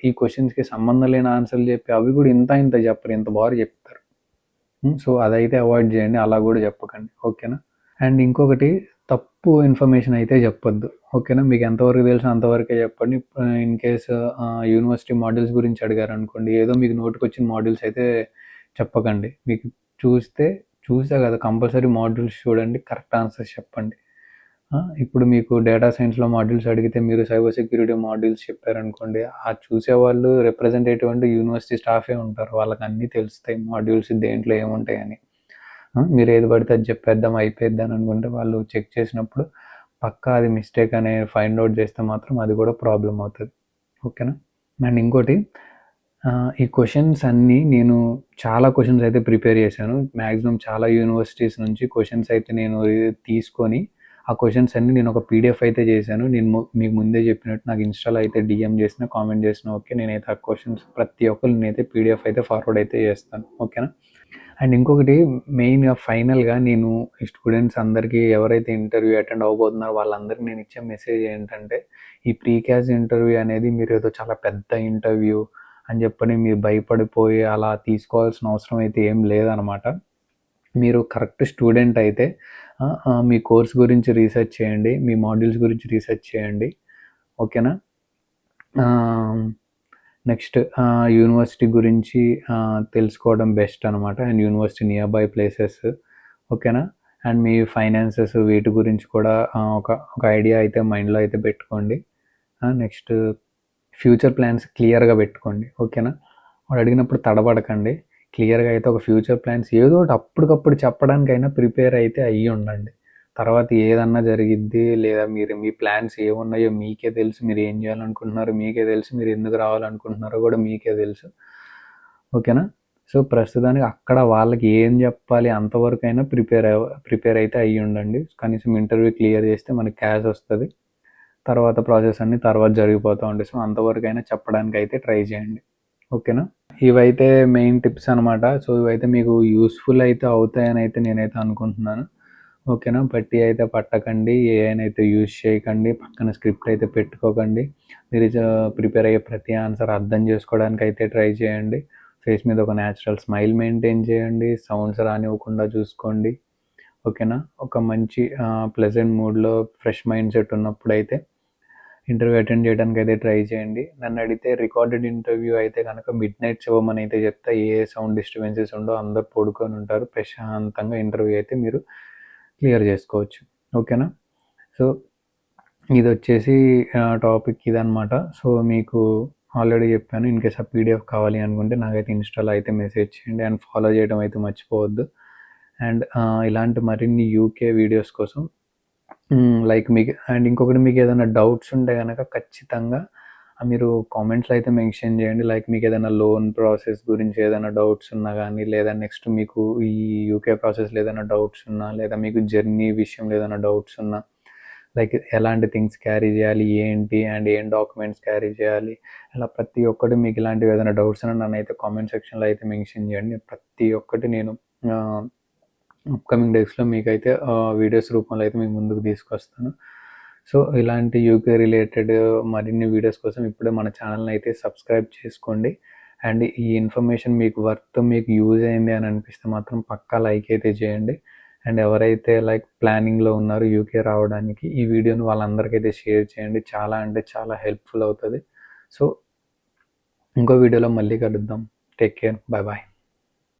ఈ క్వశ్చన్స్కి సంబంధం లేని ఆన్సర్లు చెప్పి అవి కూడా ఇంత చెప్పరు, ఇంత బాగా చెప్తారు. సో అదైతే అవాయిడ్ చేయండి, అలా కూడా చెప్పకండి. ఓకేనా? అండ్ ఇంకొకటి, తప్పు ఇన్ఫర్మేషన్ అయితే చెప్పొద్దు. ఓకేనా? మీకు ఎంతవరకు తెలుసో అంతవరకే చెప్పండి. ఇన్ కేస్ యూనివర్సిటీ మాడ్యూల్స్ గురించి అడిగారు అనుకోండి, ఏదో మీకు నోటికి వచ్చిన మాడ్యూల్స్ అయితే చెప్పకండి. మీకు చూసా కదా, కంపల్సరీ మాడ్యూల్స్ చూడండి, కరెక్ట్ ఆన్సర్స్ చెప్పండి. ఇప్పుడు మీకు డేటా సైన్స్‌లో మాడ్యూల్స్ అడిగితే మీరు సైబర్ సెక్యూరిటీ మాడ్యూల్స్ చెప్పారనుకోండి, చూసేవాళ్ళు రిప్రజెంటేటివ్ అంటే యూనివర్సిటీ స్టాఫే ఉంటారు. వాళ్ళకి అన్నీ తెలుస్తాయి మాడ్యూల్స్ దేంట్లో ఏముంటాయని. మీరు ఏది పడితే అది చెప్పేద్దాం అయిపోయిద్ది అని అనుకుంటే వాళ్ళు చెక్ చేసినప్పుడు పక్కా అది మిస్టేక్ అని ఫైండ్ అవుట్ చేస్తే మాత్రం అది కూడా ప్రాబ్లమ్ అవుతుంది. ఓకేనా? అండ్ ఇంకోటి ఈ క్వెషన్స్ అన్నీ నేను చాలా క్వెషన్స్ అయితే ప్రిపేర్ చేశాను. మ్యాక్సిమం చాలా యూనివర్సిటీస్ నుంచి క్వెషన్స్ అయితే నేను తీసుకొని ఆ క్వెషన్స్ అన్నీ నేను ఒక పీడిఎఫ్ అయితే చేశాను. నేను మీకు ముందే చెప్పినట్టు నాకు ఇన్‌స్టాలో అయితే డీఎం చేసినా, కామెంట్ చేసినా ఓకే. నేనైతే ఆ క్వెషన్స్ ప్రతి ఒక్కరు నేనైతే పీడిఎఫ్ అయితే ఫార్వర్డ్ అయితే చేస్తాను. ఓకేనా? అండ్ ఇంకొకటి మెయిన్‌గా ఫైనల్‌గా నేను ఈ స్టూడెంట్స్ అందరికీ ఎవరైతే ఇంటర్వ్యూ అటెండ్ అవ్వబోతున్నారో వాళ్ళందరికీ నేను ఇచ్చే మెసేజ్ ఏంటంటే, ఈ ప్రీక్యాస్ ఇంటర్వ్యూ అనేది మీరు ఏదో చాలా పెద్ద ఇంటర్వ్యూ అని చెప్పని మీరు భయపడిపోయి అలా తీసుకోవాల్సిన అవసరం అయితే ఏం లేదనమాట. మీరు కరెక్ట్ స్టూడెంట్ అయితే మీ కోర్స్ గురించి రీసెర్చ్ చేయండి. మీ మాడ్యూల్స్ గురించి రీసెర్చ్ చేయండి. ఓకేనా? నెక్స్ట్ యూనివర్సిటీ గురించి తెలుసుకోవడం బెస్ట్ అనమాట. And university near by places. ఓకేనా? అండ్ మీ ఫైనాన్సెస్ వీటి గురించి కూడా ఒక ఐడియా అయితే మైండ్లో అయితే పెట్టుకోండి. నెక్స్ట్ ఫ్యూచర్ ప్లాన్స్ క్లియర్గా పెట్టుకోండి. ఓకేనా? వాడు అడిగినప్పుడు తడబడకండి. క్లియర్గా అయితే ఒక ఫ్యూచర్ ప్లాన్స్ ఏదో ఒకటి అప్పటికప్పుడు చెప్పడానికైనా ప్రిపేర్ అయితే అయ్యి ఉండండి. తర్వాత ఏదన్నా జరిగిద్ది లేదా మీ ప్లాన్స్ ఏమున్నాయో మీకే తెలుసు. మీరు ఏం చేయాలనుకుంటున్నారో మీకే తెలుసు. మీరు ఎందుకు రావాలనుకుంటున్నారో కూడా మీకే తెలుసు. ఓకేనా? సో ప్రస్తుతానికి అక్కడ వాళ్ళకి ఏం చెప్పాలి అంతవరకైనా ప్రిపేర్ అయితే అయ్యి ఉండండి. కనీసం ఇంటర్వ్యూ క్లియర్ చేస్తే మనకి క్యాష్ వస్తుంది. తర్వాత ప్రాసెస్ అన్నీ తర్వాత జరిగిపోతూ ఉంటాయి. సో అంతవరకైనా చెప్పడానికి అయితే ట్రై చేయండి. ఓకేనా? ఇవైతే మెయిన్ టిప్స్ అనమాట. సో ఇవైతే మీకు యూస్ఫుల్ అయితే అవుతాయని అయితే నేనైతే అనుకుంటున్నాను. ఓకేనా? బట్టి అయితే పట్టకండి. ఏఐని అయితే యూజ్ చేయకండి. పక్కన స్క్రిప్ట్ అయితే పెట్టుకోకండి. మీరు ప్రిపేర్ అయ్యే ప్రతి ఆన్సర్ అర్థం చేసుకోవడానికి అయితే ట్రై చేయండి. ఫేస్ మీద ఒక న్యాచురల్ స్మైల్ మెయింటైన్ చేయండి. సౌండ్స్ రానివ్వకుండా చూసుకోండి. ఓకేనా? ఒక మంచి ప్లెజెంట్ మూడ్లో ఫ్రెష్ మైండ్ సెట్ ఉన్నప్పుడైతే ఇంటర్వ్యూ అటెండ్ చేయడానికి అయితే ట్రై చేయండి. నన్ను అడిగితే రికార్డెడ్ ఇంటర్వ్యూ అయితే కనుక మిడ్‌నైట్ చదవమని అయితే చెప్తా. ఏ సౌండ్ డిస్టర్బెన్సెస్ ఉండవు. అందరూ పడుకొని ఉంటారు. ప్రశాంతంగా ఇంటర్వ్యూ అయితే మీరు క్లియర్ చేసుకోవచ్చు. ఓకేనా? సో ఇదొచ్చేసి టాపిక్ ఇదనమాట. సో మీకు ఆల్రెడీ చెప్పాను. ఇన్‌కేస్ ఆ పీడిఎఫ్ కావాలి అనుకుంటే నాకైతే ఇన్‌స్టాలో అయితే మెసేజ్ చేయండి. అండ్ ఫాలో చేయడం అయితే మర్చిపోవద్దు. అండ్ ఇలాంటి మరిన్ని యూకే వీడియోస్ కోసం లైక్ మీకు అండ్ ఇంకొకటి మీకు ఏదైనా డౌట్స్ ఉంటే కనుక ఖచ్చితంగా మీరు కామెంట్స్లో అయితే మెన్షన్ చేయండి. లైక్ మీకు ఏదైనా లోన్ ప్రాసెస్ గురించి ఏదైనా డౌట్స్ ఉన్నా కానీ లేదా నెక్స్ట్ మీకు ఈ యూకే ప్రాసెస్లో ఏదైనా డౌట్స్ ఉన్నా లేదా మీకు జర్నీ విషయంలో ఏదైనా డౌట్స్ ఉన్నా లైక్ ఎలాంటి థింగ్స్ క్యారీ చేయాలి ఏంటి అండ్ ఏం డాక్యుమెంట్స్ క్యారీ చేయాలి అలా ప్రతి ఒక్కటి మీకు ఇలాంటివి ఏదైనా డౌట్స్ ఉన్నా నన్ను అయితే కామెంట్ సెక్షన్లో అయితే మెన్షన్ చేయండి. ప్రతి ఒక్కటి నేను అప్కమింగ్ డేస్లో మీకైతే వీడియోస్ రూపంలో అయితే మీకు ముందుకు తీసుకొస్తాను. సో ఇలాంటి యూకే రిలేటెడ్ మరిన్ని వీడియోస్ కోసం ఇప్పుడే మన ఛానల్ని అయితే సబ్స్క్రైబ్ చేసుకోండి. అండ్ ఈ ఇన్ఫర్మేషన్ మీకు మీకు యూజ్ అయింది అని అనిపిస్తే మాత్రం పక్కా లైక్ అయితే చేయండి. అండ్ ఎవరైతే లైక్ ప్లానింగ్లో ఉన్నారో యూకే రావడానికి ఈ వీడియోని వాళ్ళందరికైతే షేర్ చేయండి. చాలా అంటే చాలా హెల్ప్ఫుల్ అవుతుంది. సో ఇంకో వీడియోలో మళ్ళీ కలుద్దాం. Take care. Bye bye.